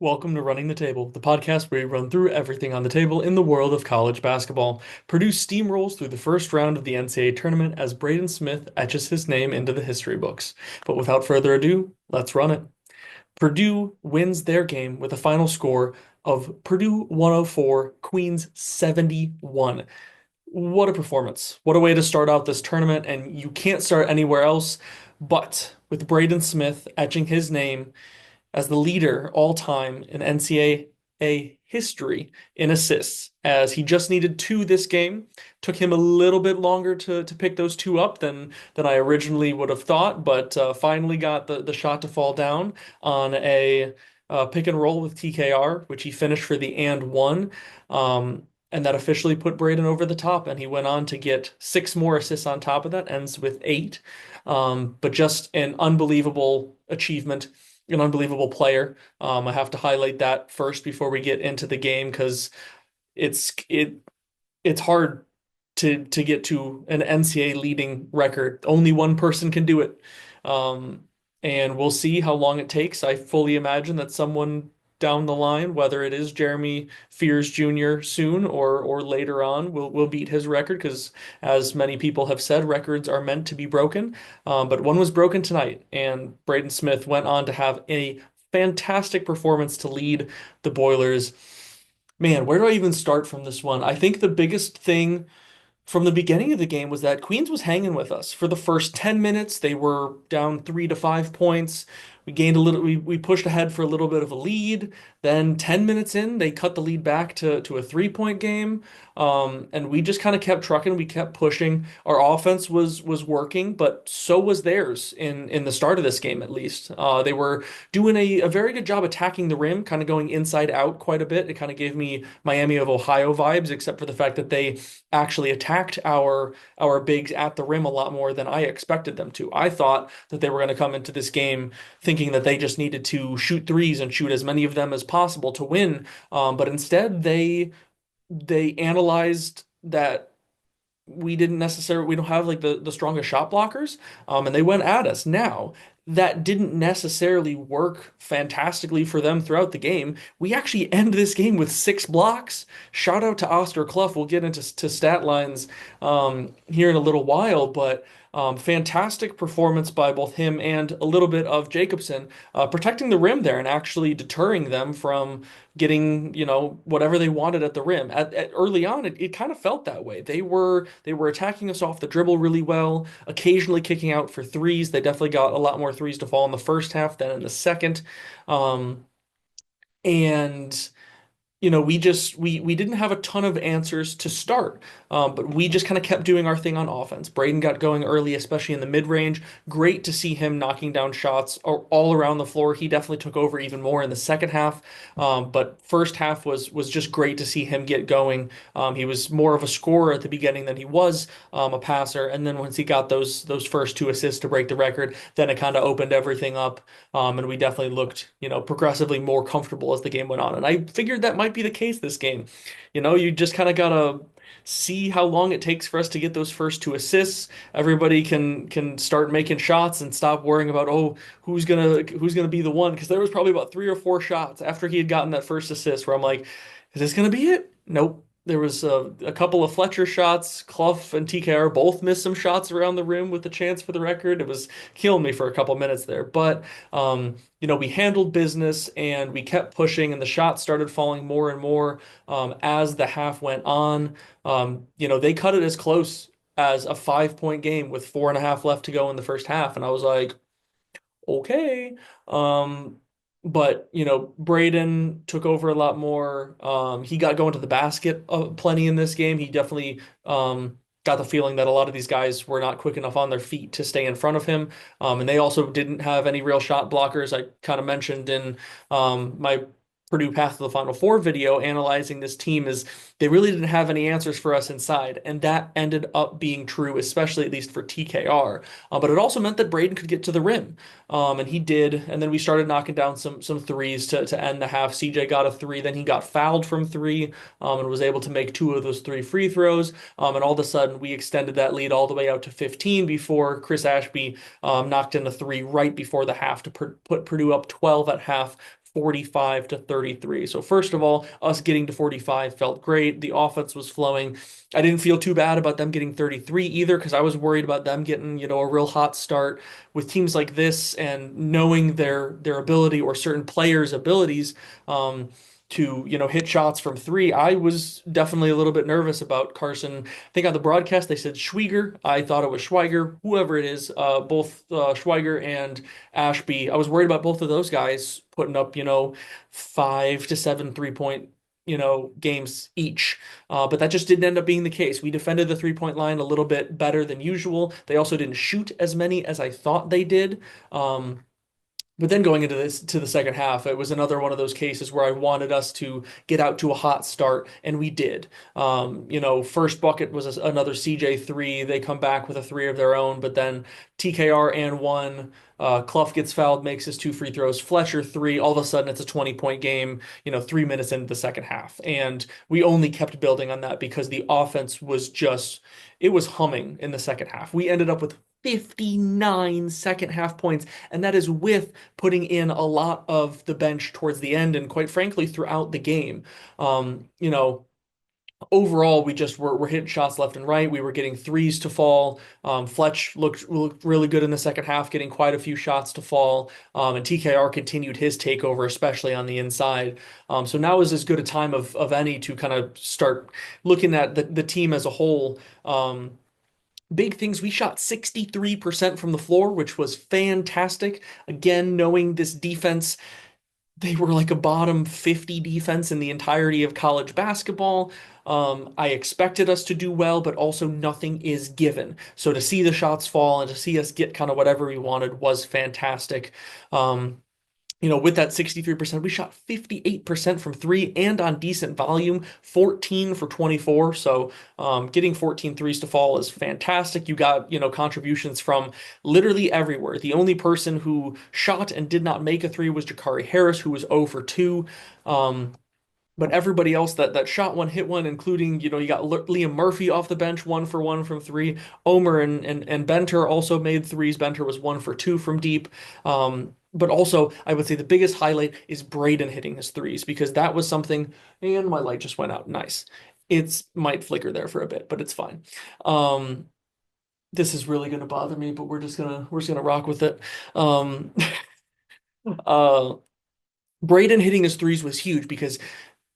Welcome to Running the Table, the podcast where we run through everything on the table in the world of college basketball. Purdue steamrolls through the first round of the NCAA tournament as Braden Smith etches his name into the history books. But without further ado, let's run it. Purdue wins their game with a final score of Purdue 104, Queens 71. What a performance. What a way to start out this tournament, and you can't start anywhere else but with Braden Smith etching his name as the leader all time in NCAA history in assists, as he just needed two this game. Took him a little bit longer to pick those two up than I originally would have thought, but finally got the shot to fall down on a pick and roll with TKR, which he finished for the and one. And that officially put Braden over the top, and he went on to get six more assists on top of that, ends with eight. But just an unbelievable achievement, an unbelievable player. I have to highlight that first before we get into the game because it's it it's hard to get to an NCAA leading record. Only one person can do it. Um, and we'll see how long it takes. I fully imagine that someone down the line, whether it is Jeremy Fears Jr. soon or later on, will beat his record because, as many people have said, records are meant to be broken. But one was broken tonight, and Braden Smith went on to have a fantastic performance to lead the Boilers. Man, where do I even start from this one? I think the biggest thing from the beginning of the game was that Queens was hanging with us. For the first 10 minutes, they were down 3 to 5 points. We gained a little, we pushed ahead for a little bit of a lead. Then 10 minutes in, they cut the lead back to a 3 point game. And we just kind of kept trucking. We kept pushing. Our offense was working, but so was theirs in the start of this game, at least. They were doing a very good job attacking the rim, kind of going inside out quite a bit. It kind of gave me Miami of Ohio vibes, except for the fact that they actually attacked our bigs at the rim a lot more than I expected them to. I thought that they were going to come into this game thinking that they just needed to shoot threes and shoot as many of them as possible to win. But instead, they analyzed that we don't have like the strongest shot blockers, and they went at us. Now, that didn't necessarily work fantastically for them throughout the game. We actually end this game with 6 blocks. Shout out to Oscar Clough. We'll get into stat lines here in a little while, but fantastic performance by both him and a little bit of Jacobson, protecting the rim there and actually deterring them from getting, whatever they wanted at the rim. Early on, it kind of felt that way. They were attacking us off the dribble really well, occasionally kicking out for threes. They definitely got a lot more threes to fall in the first half than in the second. Um, and we didn't have a ton of answers to start, but we just kind of kept doing our thing on offense. Braden got going early, especially in the mid range. Great to see him knocking down shots all around the floor. He definitely took over even more in the second half, but first half was just great to see him get going. He was more of a scorer at the beginning than he was a passer, and then once he got those first two assists to break the record, then it kind of opened everything up, and we definitely looked progressively more comfortable as the game went on. And I figured that might be the case this game. You just kind of gotta see how long it takes for us to get those first two assists. Everybody can start making shots and stop worrying about, oh, who's gonna be the one, because there was probably about 3 or 4 shots after he had gotten that first assist where I'm like, is this gonna be it? Nope. There was a couple of Fletcher shots. Clough and TKR both missed some shots around the rim with the chance for the record. It was killing me for a couple minutes there. But we handled business and we kept pushing, and the shots started falling more and more as the half went on. They cut it as close as a 5 point game with 4.5 left to go in the first half. And I was like, okay. But Braden took over a lot more. He got going to the basket plenty in this game. He definitely got the feeling that a lot of these guys were not quick enough on their feet to stay in front of him. And they also didn't have any real shot blockers. I kind of mentioned in my Purdue Path to the Final Four video analyzing this team is they really didn't have any answers for us inside, and that ended up being true, especially at least for TKR. But it also meant that Braden could get to the rim, and he did. And then we started knocking down some threes to end the half. CJ got a three, then he got fouled from three, and was able to make 2 of those 3 free throws. And all of a sudden, we extended that lead all the way out to 15 before Chris Ashby knocked in a three right before the half to put Purdue up 12 at half 45 to 33. So first of all, us getting to 45 felt great. The offense was flowing. I didn't feel too bad about them getting 33 either because I was worried about them getting, a real hot start with teams like this and knowing their ability or certain players' abilities to, hit shots from three. I was definitely a little bit nervous about Carson. I think on the broadcast they said Schwieger. I thought it was Schweiger, whoever it is, both Schweiger and Ashby. I was worried about both of those guys putting up, 5 to 7 3-point, games each. But that just didn't end up being the case. We defended the 3-point line a little bit better than usual. They also didn't shoot as many as I thought they did. But then going into this to the second half, it was another one of those cases where I wanted us to get out to a hot start, and we did. First bucket was another CJ three. They come back with a three of their own, but then TKR and one. Clough gets fouled, makes his two free throws. Fletcher three. All of a sudden, it's a 20-point game. 3 minutes into the second half, and we only kept building on that because the offense was just it was humming in the second half. We ended up with 59 second half points, and that is with putting in a lot of the bench towards the end and quite frankly throughout the game. Um, you know, Overall, we just were hitting shots left and right. We were getting threes to fall. Fletch looked really good in the second half, getting quite a few shots to fall. And TKR continued his takeover, especially on the inside. So now is as good a time of any to kind of start looking at the team as a whole. Big things, we shot 63% from the floor, which was fantastic. Again, knowing this defense, they were like a bottom 50 defense in the entirety of college basketball. I expected us to do well, but also nothing is given. So to see the shots fall and to see us get kind of whatever we wanted was fantastic. With that 63%, we shot 58% from three and on decent volume, 14 for 24. So getting 14 threes to fall is fantastic. You got, contributions from literally everywhere. The only person who shot and did not make a three was Jakari Harris, who was 0 for 2. But everybody else that shot one, hit one, including, you got Liam Murphy off the bench, 1 for 1 from three. Omer and Benter also made threes. Benter was 1 for 2 from deep. But also, I would say the biggest highlight is Braden hitting his threes because that was something, and my light just went out. Nice. It's might flicker there for a bit, but it's fine. Um, this is really gonna bother me, but we're just gonna rock with it. Um, uh, Braden hitting his threes was huge because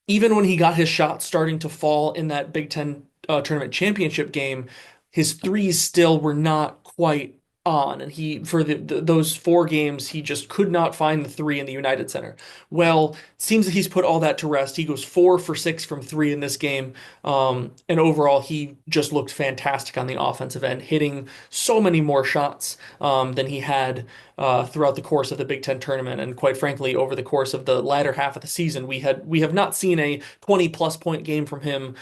even when he got his shot starting to fall in that Big Ten tournament championship game, his threes still were not quite on. And he, for those 4 games, he just could not find the three in the United Center. Well, it seems that he's put all that to rest. He goes 4 for 6 from three in this game. And overall, he just looked fantastic on the offensive end, hitting so many more shots than he had throughout the course of the Big Ten tournament, and quite frankly, over the course of the latter half of the season, we have not seen a 20+ point game from him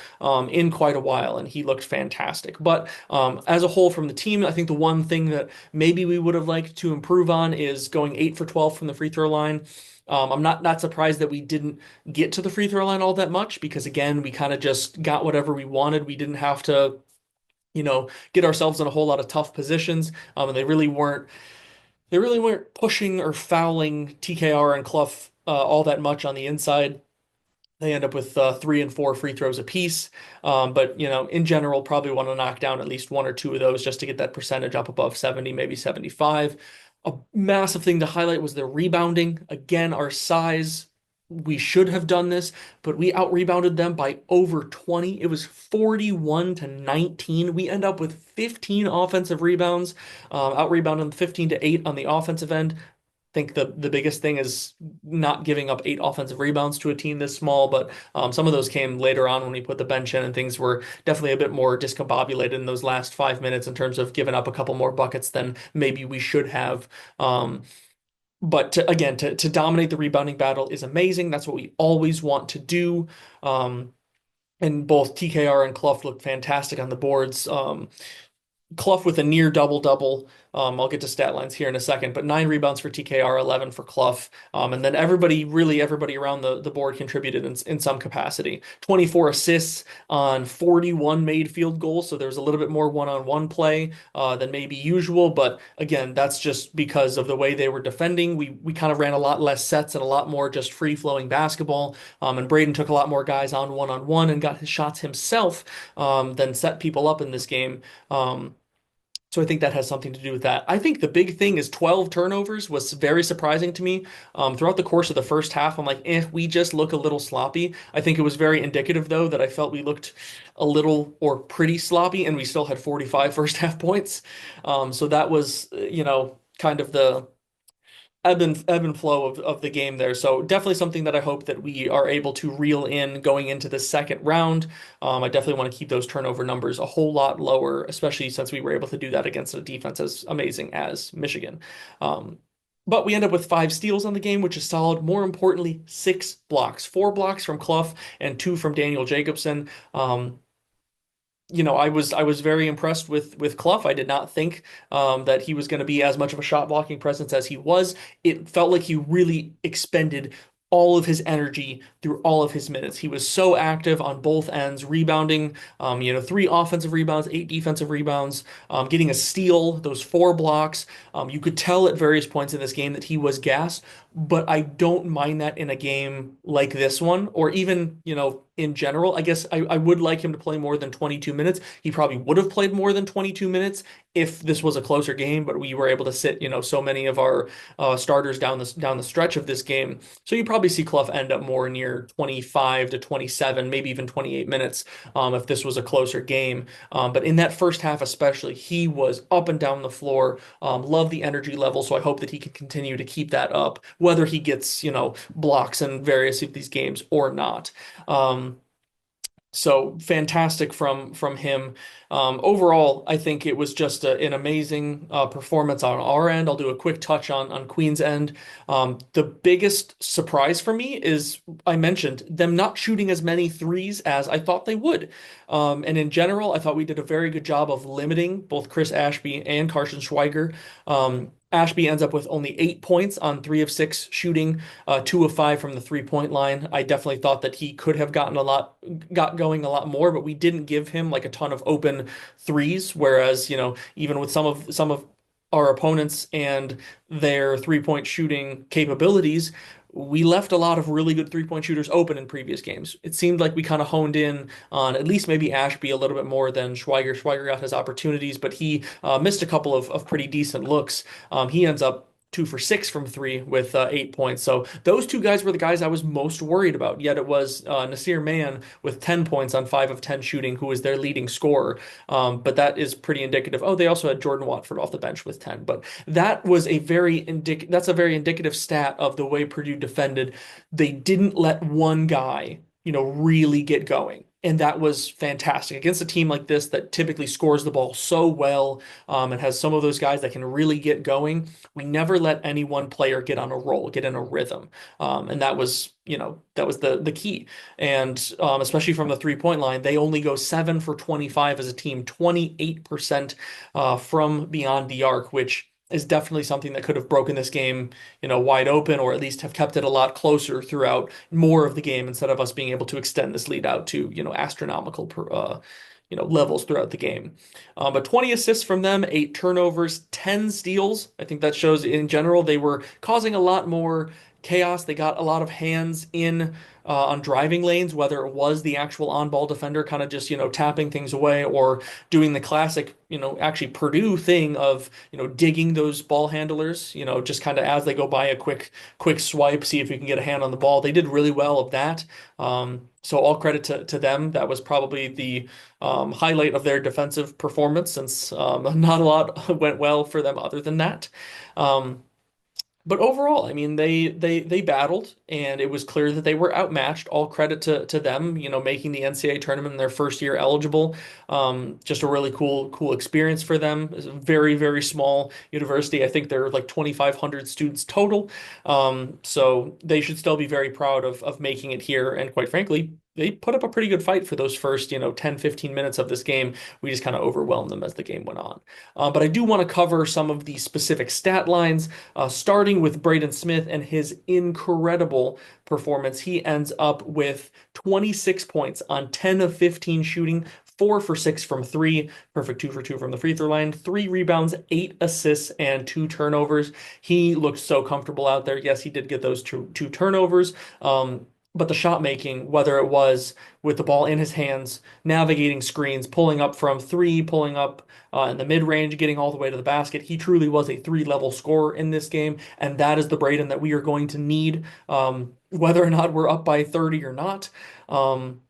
in quite a while, and he looked fantastic. But as a whole, from the team, I think the one thing that maybe we would have liked to improve on is going 8 for 12 from the free throw line. I'm not surprised that we didn't get to the free throw line all that much because again, we kind of just got whatever we wanted. We didn't have to, get ourselves in a whole lot of tough positions, and they really weren't pushing or fouling TKR and Clough all that much on the inside. They end up with 3 and 4 free throws apiece. But, in general, probably want to knock down at least 1 or 2 of those just to get that percentage up above 70, maybe 75. A massive thing to highlight was the rebounding. Again, our size, we should have done this, but we out rebounded them by over 20. It was 41 to 19. We end up with 15 offensive rebounds, out rebounding 15 to 8 on the offensive end. Think the biggest thing is not giving up 8 offensive rebounds to a team this small, but some of those came later on when we put the bench in, and things were definitely a bit more discombobulated in those last 5 minutes in terms of giving up a couple more buckets than maybe we should have. But again, to dominate the rebounding battle is amazing. That's what we always want to do. And both TKR and Clough looked fantastic on the boards. Clough with a near double-double. I'll get to stat lines here in a second, but 9 rebounds for TKR, 11 for Clough. And then everybody, really everybody around the board contributed in some capacity. 24 assists on 41 made field goals, so there's a little bit more one-on-one play than maybe usual. But again, that's just because of the way they were defending. We kind of ran a lot less sets and a lot more just free-flowing basketball. And Braden took a lot more guys on one-on-one and got his shots himself than set people up in this game. So I think that has something to do with that. I think the big thing is 12 turnovers was very surprising to me. Throughout the course of the first half, I'm like, we just look a little sloppy. I think it was very indicative, though, that I felt we looked a little or pretty sloppy, and we still had 45 first half points. So that was, kind of the ebb and flow of the game there. So definitely something that I hope that we are able to reel in going into the second round. I definitely want to keep those turnover numbers a whole lot lower, especially since we were able to do that against a defense as amazing as Michigan. But we end up with 5 steals on the game, which is solid. More importantly, 6 blocks, 4 blocks from Clough and 2 from Daniel Jacobson. I was very impressed with Clough. I did not think that he was going to be as much of a shot blocking presence as he was. It felt like he really expended all of his energy through all of his minutes. He was so active on both ends, rebounding, 3 offensive rebounds, 8 defensive rebounds, getting a steal, those 4 blocks. You could tell at various points in this game that he was gassed, but I don't mind that in a game like this one, or even, in general. I guess I would like him to play more than 22 minutes. He probably would have played more than 22 minutes if this was a closer game, but we were able to sit, so many of our starters down the stretch of this game. So you probably see Clough end up more near 25 to 27, maybe even 28 minutes if this was a closer game. But in that first half especially, he was up and down the floor. Love the energy level, so I hope that he can continue to keep that up, whether he gets, blocks in various of these games or not. So fantastic from him. Overall, I think it was just an amazing performance on our end. I'll do a quick touch on Queen's end. The biggest surprise for me is I mentioned them not shooting as many threes as I thought they would. And in general, I thought we did a very good job of limiting both Chris Ashby and Carson Schweiger. Ashby ends up with only 8 points on 3 of 6 shooting, 2 of 5 from the 3-point line. I definitely thought that he could have got going a lot more, but we didn't give him like a ton of open threes. Whereas, even with some of our opponents and their 3-point shooting capabilities, we left a lot of really good 3-point shooters open in previous games. It seemed like we kind of honed in on at least maybe Ashby a little bit more than Schweiger. Schweiger got his opportunities, but he missed a couple of pretty decent looks. He ends up 2 for 6 from three with 8 points. So those two guys were the guys I was most worried about. Yet it was Nasir Mann with 10 points on 5 of 10 shooting, who was their leading scorer. But that is pretty indicative. Oh, they also had Jordan Watford off the bench with 10. But that's a very indicative stat of the way Purdue defended. They didn't let one guy, really get going. And that was fantastic against a team like this that typically scores the ball so well and has some of those guys that can really get going. We never let any one player get on a roll, get in a rhythm. And that was the key. And especially from the 3-point line, they only go 7 for 25 as a team, 28% from beyond the arc, which is definitely something that could have broken this game, wide open, or at least have kept it a lot closer throughout more of the game instead of us being able to extend this lead out to, astronomical, levels throughout the game. But 20 assists from them, 8 turnovers, 10 steals. I think that shows in general they were causing a lot more chaos. They got a lot of hands in on driving lanes, whether it was the actual on-ball defender kind of just, tapping things away, or doing the classic, actually Purdue thing of, digging those ball handlers, just kind of as they go by a quick swipe, see if you can get a hand on the ball. They did really well of that. So all credit to them. That was probably the highlight of their defensive performance, since not a lot went well for them other than that. But overall, I mean, they battled, and it was clear that they were outmatched. All credit to them, making the NCAA tournament in their first year eligible. Just a really cool experience for them. It's a very, very small university. I think there are like 2,500 students total. So they should still be very proud of making it here, and quite frankly, they put up a pretty good fight for those first, 10, 15 minutes of this game. We just kind of overwhelmed them as the game went on. But I do want to cover some of the specific stat lines, starting with Braden Smith and his incredible performance. He ends up with 26 points on 10 of 15 shooting, 4 for 6 from three, perfect 2 for 2 from the free throw line, 3 rebounds, 8 assists, and 2 turnovers. He looked so comfortable out there. Yes, he did get those two turnovers. But the shot making, whether it was with the ball in his hands, navigating screens, pulling up from three, pulling up in the mid range, getting all the way to the basket, he truly was a three-level scorer in this game. And that is the Braden that we are going to need, whether or not we're up by 30 or not. Um,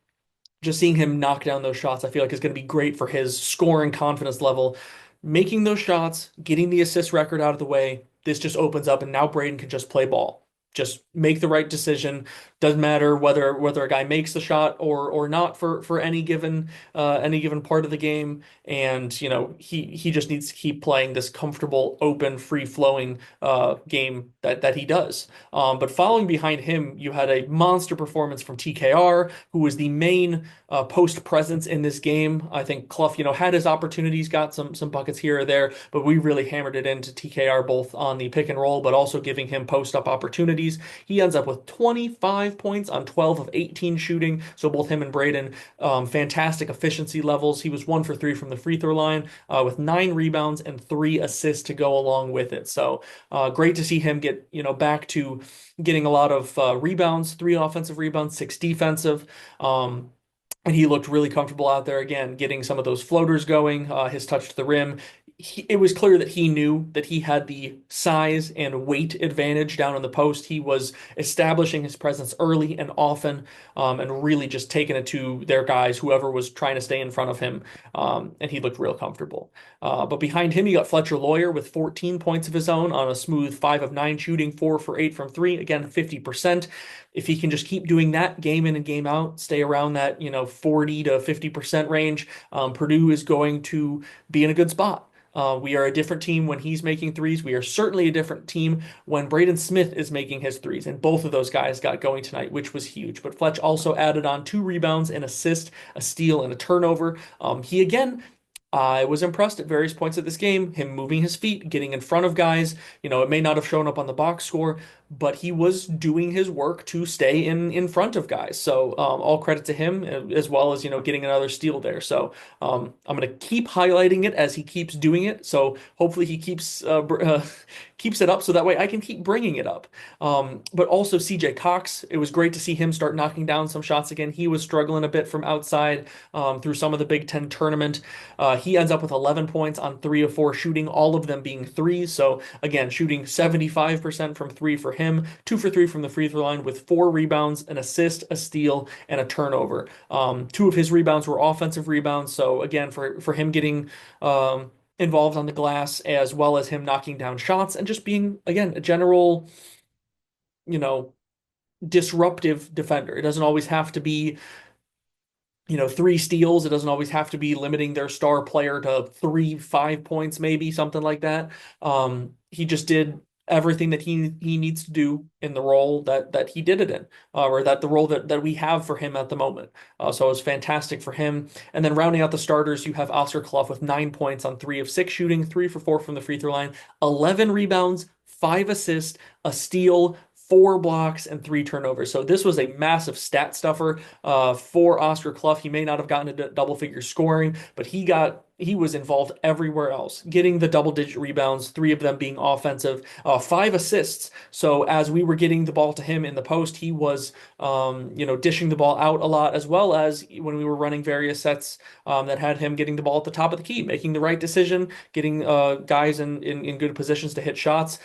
just seeing him knock down those shots, I feel like is going to be great for his scoring confidence level. Making those shots, getting the assist record out of the way, this just opens up, and now Braden can just play ball. Just make the right decision. Doesn't matter whether a guy makes the shot or not for any given part of the game. And he just needs to keep playing this comfortable, open, free flowing game that he does. But following behind him, you had a monster performance from TKR, who was the main post presence in this game. I think Clough, had his opportunities, got some buckets here or there, but we really hammered it into TKR both on the pick and roll, but also giving him post up opportunities. He ends up with 25 points on 12 of 18 shooting. So both him and Braden, fantastic efficiency levels. He was 1 for 3 from the free throw line with 9 rebounds and 3 assists to go along with it. So great to see him get back to getting a lot of rebounds, 3 offensive rebounds, 6 defensive. And he looked really comfortable out there again, getting some of those floaters going, his touch to the rim. It was clear that he knew that he had the size and weight advantage down in the post. He was establishing his presence early and often, and really just taking it to their guys, whoever was trying to stay in front of him. And he looked real comfortable. But behind him, you got Fletcher Lawyer with 14 points of his own on a smooth 5 of 9 shooting, 4 for 8 from three. Again, 50%. If he can just keep doing that game in and game out, stay around that 40 to 50% range, Purdue is going to be in a good spot. We are a different team when he's making threes. We are certainly a different team when Braden Smith is making his threes. And both of those guys got going tonight, which was huge. But Fletch also added on 2 rebounds, an assist, a steal, and a turnover. He again, I was impressed at various points of this game, him moving his feet, getting in front of guys. It may not have shown up on the box score, but he was doing his work to stay in front of guys. So all credit to him, as well as getting another steal there. So I'm going to keep highlighting it as he keeps doing it. So hopefully he keeps it up so that way I can keep bringing it up. But also CJ Cox, it was great to see him start knocking down some shots again. He was struggling a bit from outside through some of the Big Ten tournament. He ends up with 11 points on 3 of 4 shooting, all of them being threes. So again, shooting 75% from three for him, 2 for 3 from the free throw line with 4 rebounds, an assist, a steal, and a turnover. 2 of his rebounds were offensive rebounds. So again, for him getting involved on the glass, as well as him knocking down shots and just being, again, a general, you know, disruptive defender. It doesn't always have to be 3 steals. It doesn't always have to be limiting their star player to 5 points, maybe something like that. He just did everything that he needs to do in the role that he did it in, or that the role that we have for him at the moment. So it was fantastic for him. And then rounding out the starters, you have Oscar Clough with 9 points on 3 of 6 shooting, 3 for 4 from the free throw line, 11 rebounds, 5 assists, a steal, 4 blocks, and 3 turnovers. So this was a massive stat stuffer for Oscar Clough. He may not have gotten to double figure scoring, but he was involved everywhere else, getting the double-digit rebounds, 3 of them being offensive, 5 assists. So as we were getting the ball to him in the post, he was, dishing the ball out a lot, as well as when we were running various sets that had him getting the ball at the top of the key, making the right decision, getting guys in good positions to hit shots.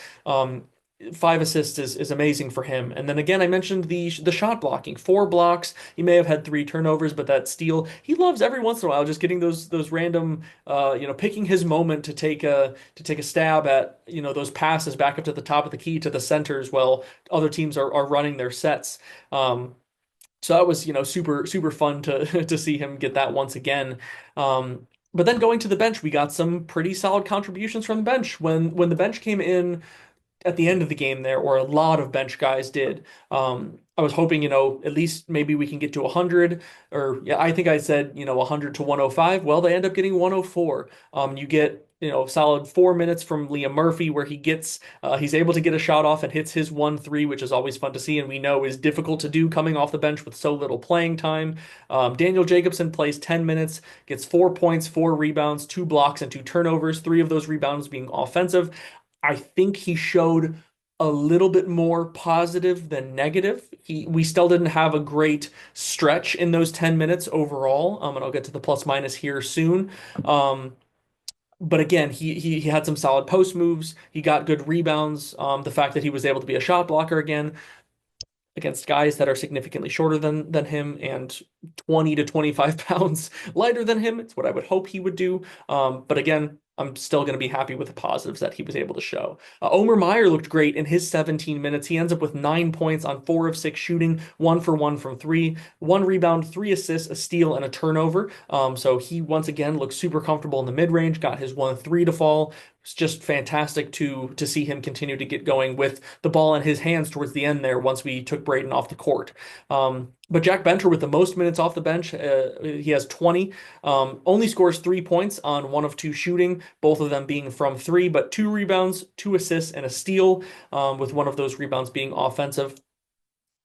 5 assists is amazing for him. And then again, I mentioned the shot blocking, 4 blocks. He may have had 3 turnovers, but that steal, he loves every once in a while just getting those random, picking his moment to take a stab at those passes back up to the top of the key to the centers while other teams are running their sets. So that was super super fun to to see him get that once again. But then going to the bench, we got some pretty solid contributions from the bench. When the bench came in, at the end of the game there, or a lot of bench guys did. I was hoping, at least maybe we can get to 100, or yeah, I think I said, 100 to 105. Well, they end up getting 104. You get, solid 4 minutes from Liam Murphy where he's able to get a shot off and hits his 1-3, which is always fun to see, and we know is difficult to do coming off the bench with so little playing time. Daniel Jacobson plays 10 minutes, gets 4 points, 4 rebounds, 2 blocks, and 2 turnovers, 3 of those rebounds being offensive. I think he showed a little bit more positive than negative. We still didn't have a great stretch in those 10 minutes overall. And I'll get to the plus minus here soon. Um, but again, he had some solid post moves. He got good rebounds. The fact that he was able to be a shot blocker again against guys that are significantly shorter than him and 20 to 25 pounds lighter than him. It's what I would hope he would do. But again, I'm still going to be happy with the positives that he was able to show. Omer Meyer looked great in his 17 minutes. He ends up with 9 points on 4 of 6 shooting, 1 for 1 from three, 1 rebound, 3 assists, a steal, and a turnover. So he once again looked super comfortable in the mid range, got his 1-3 to fall. It's just fantastic to see him continue to get going with the ball in his hands towards the end there once we took Braden off the court. But Jack Benter with the most minutes off the bench, he has 20, only scores 3 points on 1 of 2 shooting, both of them being from three, but 2 rebounds, 2 assists, and a steal, with one of those rebounds being offensive.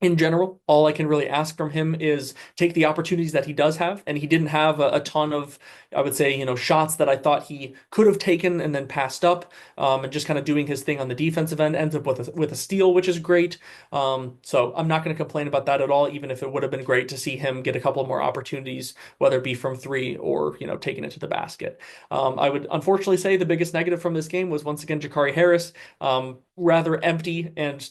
In general, all I can really ask from him is take the opportunities that he does have, and he didn't have a ton of, I would say, shots that I thought he could have taken and then passed up, and just kind of doing his thing on the defensive end. Ends up with a steal, which is great. So I'm not going to complain about that at all, even if it would have been great to see him get a couple more opportunities, whether it be from three or taking it to the basket. I would unfortunately say the biggest negative from this game was once again Jakari Harris, rather empty and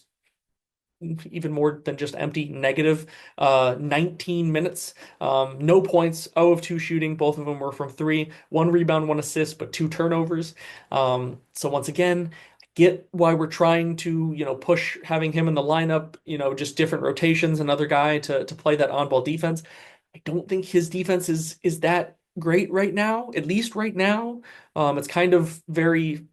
even more than just empty, negative. 19 minutes, no points, 0 of 2 shooting. Both of them were from three, 1 rebound, 1 assist, but 2 turnovers. So once again, get why we're trying to, push having him in the lineup, just different rotations, another guy to play that on-ball defense. I don't think his defense is that great right now, at least right now. It's kind of very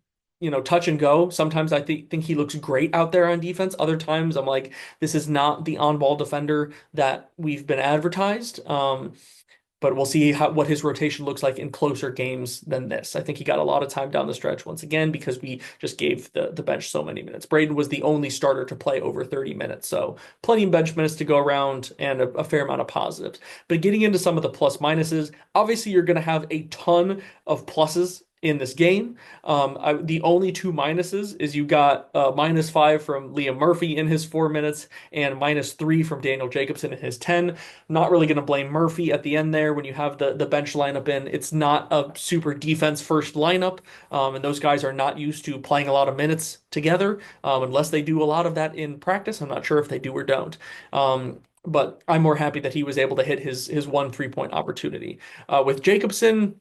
touch and go. Sometimes I think he looks great out there on defense. Other times I'm like, this is not the on-ball defender that we've been advertised. But we'll see what his rotation looks like in closer games than this. I think he got a lot of time down the stretch once again because we just gave the bench so many minutes. Braden was the only starter to play over 30 minutes, so plenty of bench minutes to go around and a fair amount of positives. But getting into some of the plus minuses, obviously you're going to have a ton of pluses in this game. The only two minuses is you got -5 from Liam Murphy in his 4 minutes and -3 from Daniel Jacobson in his 10. Not really going to blame Murphy at the end there when you have the bench lineup in. It's not a super defense first lineup, and those guys are not used to playing a lot of minutes together, unless they do a lot of that in practice. I'm not sure if they do or don't. But I'm more happy that he was able to hit his 1 3-point opportunity. With Jacobson,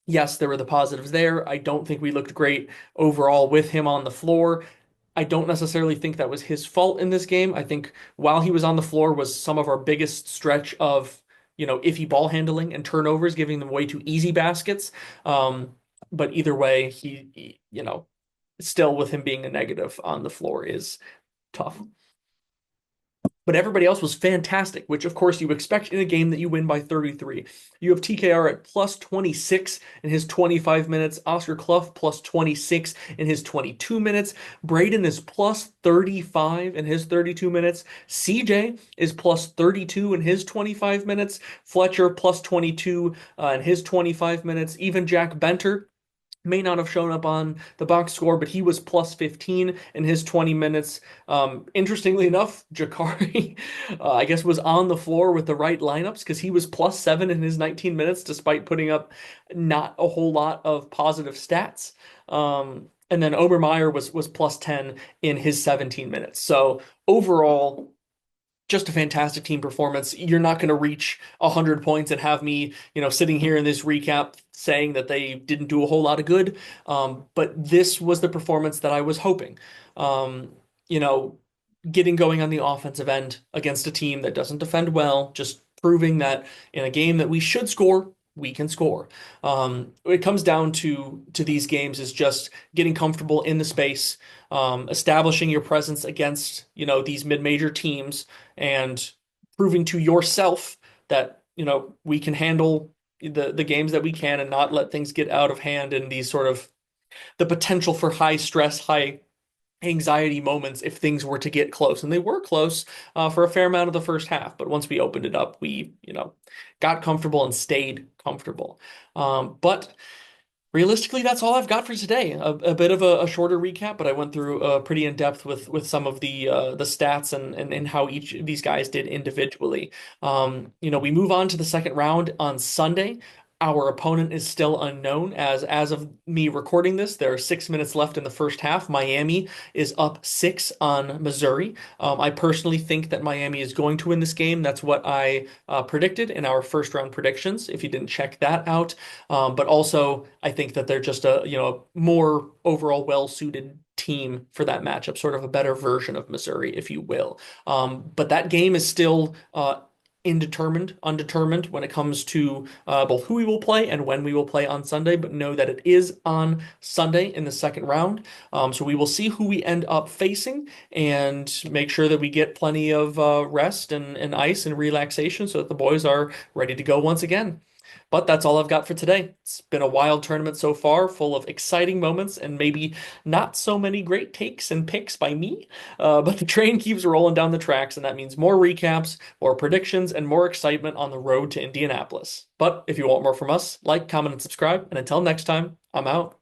yes, there were the positives there. I don't think we looked great overall with him on the floor. I don't necessarily think that was his fault in this game. I think while he was on the floor was some of our biggest stretch of, iffy ball handling and turnovers, giving them way too easy baskets. But either way, still with him being a negative on the floor is tough. But everybody else was fantastic, which of course you expect in a game that you win by 33. You have TKR at plus 26 in his 25 minutes, Oscar Clough plus 26 in his 22 minutes, Braden is plus 35 in his 32 minutes, CJ is plus 32 in his 25 minutes, Fletcher plus 22 in his 25 minutes, even Jack Benter may not have shown up on the box score, but he was plus 15 in his 20 minutes. Interestingly enough, Jakari, I guess, was on the floor with the right lineups because he was plus 7 in his 19 minutes, despite putting up not a whole lot of positive stats. And then Obermeyer was plus 10 in his 17 minutes. So overall, just a fantastic team performance. You're not going to reach 100 points and have me, sitting here in this recap saying that they didn't do a whole lot of good. But this was the performance that I was hoping. You know, Getting going on the offensive end against a team that doesn't defend well, just proving that in a game that we should score, we can score. It comes down to these games is just getting comfortable in the space, establishing your presence against, these mid-major teams and proving to yourself that, we can handle the games that we can and not let things get out of hand in these sort of the potential for high stress, high anxiety moments if things were to get close. And they were close for a fair amount of the first half. But once we opened it up, we, got comfortable and stayed comfortable. But realistically, that's all I've got for today. A bit of a shorter recap, but I went through pretty in depth with some of the stats and how each of these guys did individually. We move on to the second round on Sunday. Our opponent is still unknown as of me recording this. There are 6 minutes left in the first half. Miami is up six on Missouri. I personally think that Miami is going to win this game. That's what I predicted in our first round predictions. If you didn't check that out. But also, I think that they're just a more overall well-suited team for that matchup, sort of a better version of Missouri, if you will. But that game is still undetermined when it comes to both who we will play and when we will play on Sunday. But know that it is on Sunday in the second round. So we will see who we end up facing and make sure that we get plenty of rest and ice and relaxation so that the boys are ready to go once again. But that's all I've got for today. It's been a wild tournament so far, full of exciting moments and maybe not so many great takes and picks by me. But the train keeps rolling down the tracks, and that means more recaps, more predictions, and more excitement on the road to Indianapolis. But if you want more from us, like, comment, and subscribe. And until next time, I'm out.